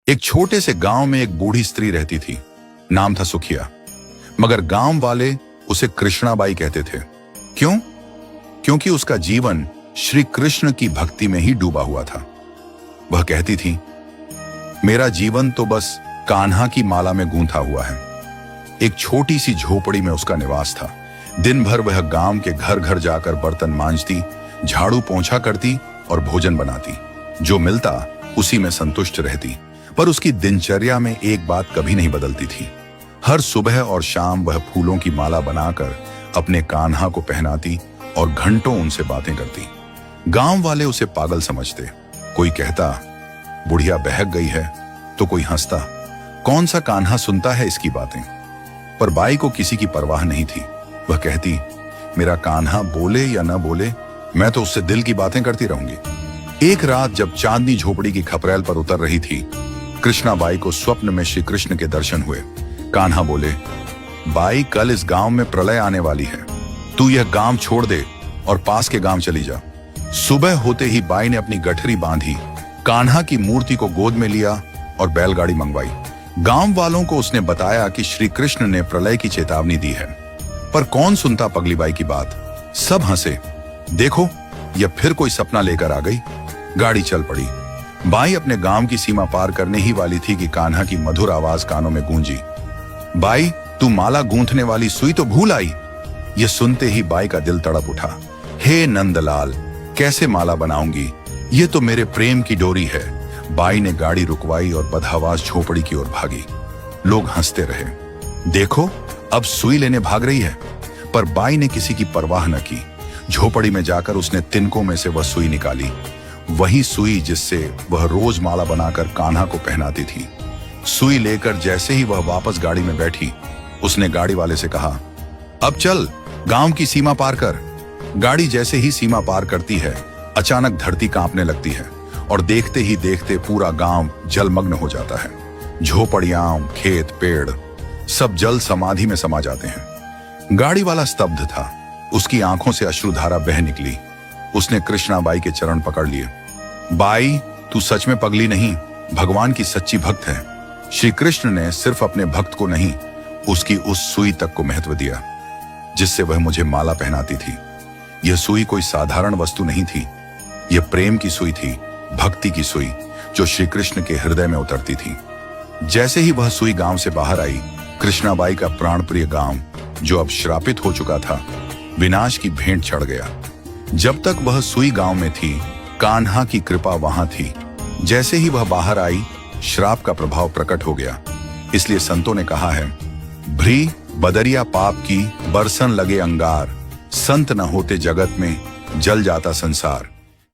एक छोटे से गांव में एक बूढ़ी स्त्री रहती थी। नाम था सुखिया, मगर गांव वाले उसे कृष्णाबाई कहते थे। क्यों? क्योंकि उसका जीवन श्री कृष्ण की भक्ति में ही डूबा हुआ था। वह कहती थी, मेरा जीवन तो बस कान्हा की माला में गूंथा हुआ है। एक छोटी सी झोपड़ी में उसका निवास था। दिन भर वह गांव के घर घर जाकर बर्तन मांजती, झाड़ू पोंछा करती और भोजन बनाती। जो मिलता उसी में संतुष्ट रहती। पर उसकी दिनचर्या में एक बात कभी नहीं बदलती थी। हर सुबह और शाम वह फूलों की माला बनाकर अपने कान्हा को पहनाती और घंटों उनसे बातें करती। गांव वाले उसे पागल समझते। कोई कहता बुढ़िया बहक गई है, तो कोई हंसता कौन सा कान्हा सुनता है इसकी बातें। पर बाई को किसी की परवाह नहीं थी। वह कहती, मेरा कान्हा बोले या न बोले, मैं तो उससे दिल की बातें करती रहूंगी। एक रात जब चांदनी झोपड़ी की खपरेल पर उतर रही थी, कृष्णाबाई को स्वप्न में श्री कृष्ण के दर्शन हुए। कान्हा बोले, बाई कल इस गांव में प्रलय आने वाली है, तू यह गांव छोड़ दे और पास के गांव चली जा। सुबह होते ही बाई ने अपनी गठरी बांधी, कान्हा की मूर्ति को गोद में लिया और बैलगाड़ी मंगवाई। गांव वालों को उसने बताया कि श्री कृष्ण ने प्रलय की चेतावनी दी है। पर कौन सुनता पगली बाई की बात। सब हंसे। देखो, यह फिर कोई सपना लेकर आ गई। गाड़ी चल पड़ी। बाई अपने गांव की सीमा पार करने ही वाली थी कि कान्हा की मधुर आवाज कानों में गूंजी, बाई तू माला गूंथने वाली सुई तो भूल आई। यह सुनते ही बाई का दिल तड़प उठा। हे नंदलाल, कैसे माला बनाऊंगी, ये तो मेरे प्रेम की डोरी है। बाई ने गाड़ी रुकवाई और बदहवास झोपड़ी की ओर भागी। लोग हंसते रहे। देखो, अब सुई लेने भाग रही है। पर बाई ने किसी की परवाह न की। झोपड़ी में जाकर उसने तिनकों में से वह सुई निकाली, वही सुई जिससे वह रोज माला बनाकर कान्हा को पहनाती थी। सुई लेकर जैसे ही वह वापस गाड़ी में बैठी, उसने गाड़ी वाले से कहा, अब चल, गांव की सीमा पार कर। गाड़ी जैसे ही सीमा पार करती है, अचानक धरती कांपने लगती है और देखते ही देखते पूरा गांव जलमग्न हो जाता है। झोपड़ियां, खेत, पेड़ सब जल समाधि में समा जाते हैं। गाड़ी वाला स्तब्ध था। उसकी आंखों से अश्रुधारा बह निकली। उसने कृष्णाबाई के चरण पकड़ लिए। बाई, तू सच में पगली नहीं, भगवान की सच्ची भक्त है। श्री कृष्ण ने सिर्फ अपने भक्त को नहीं, उसकी उस सुई तक को महत्व दिया जिससे वह मुझे माला पहनाती थी। यह सुई कोई साधारण वस्तु नहीं थी। यह प्रेम की सुई थी, भक्ति की सुई, जो श्री कृष्ण के हृदय में उतरती थी। जैसे ही वह सुई गांव से बाहर आई, कृष्णाबाई का प्राण प्रिय गांव, जो अब श्रापित हो चुका था, विनाश की भेंट चढ़ गया। जब तक वह सुई गांव में थी, कान्हा की कृपा वहां थी। जैसे ही वह बाहर आई, श्राप का प्रभाव प्रकट हो गया। इसलिए संतों ने कहा है, भ्री बदरिया पाप की, बरसन लगे अंगार, संत न होते जगत में, जल जाता संसार।